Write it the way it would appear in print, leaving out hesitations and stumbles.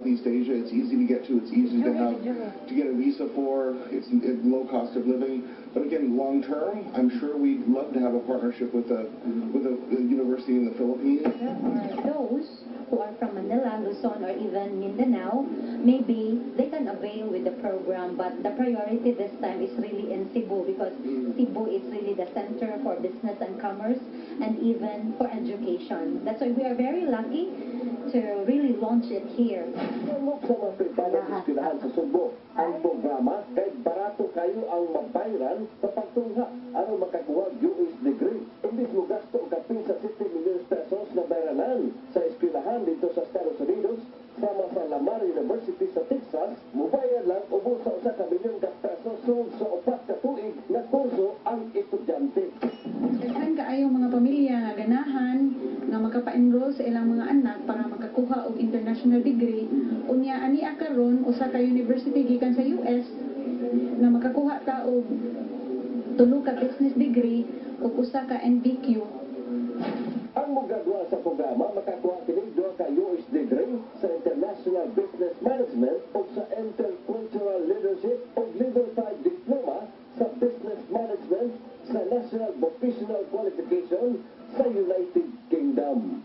East Asia. It's easy to get to. It's easy to get a visa for. It's low cost of living. But again, long term, I'm sure we'd love to have a partnership with a university in the Philippines. Those who are from Manila, Luzon, or even Mindanao, maybe they can avail with the program. But the priority this time is really in Cebu, because Cebu is really the center for business and commerce, and even for education. That's why we are very lucky to really launch it here. Tulog sa mga pribadong eskwelahan sa Subo. Ang programa kay barato kayo ang mabayaran sa pagtungha aron makakuha US degree. Imbis mo gasto og kapin sa 50 million pesos na bayranan sa eskwelahan dito sa Estados Unidos, sama sa Lamar University sa Texas, mubayad lang ubos sa 1 milyon pesos sa 4 ka tuig na kurso ang estudyante. Daghan kaayo mga pamilya nga ganahan nga makapa-enroll sa ilang mga anak para makakuha og international degree. Unya ani karon usa ka university gikan sa US na makakuha ta og 3 ka business degree ug usa ka NBQ. Ang mogadua sa programa makakuha kini 2 ka US degree sa International Business Management o sa Intercultural Leadership o Level 5 diploma sa Business Management sa National Vocational Qualification sa United Kingdom.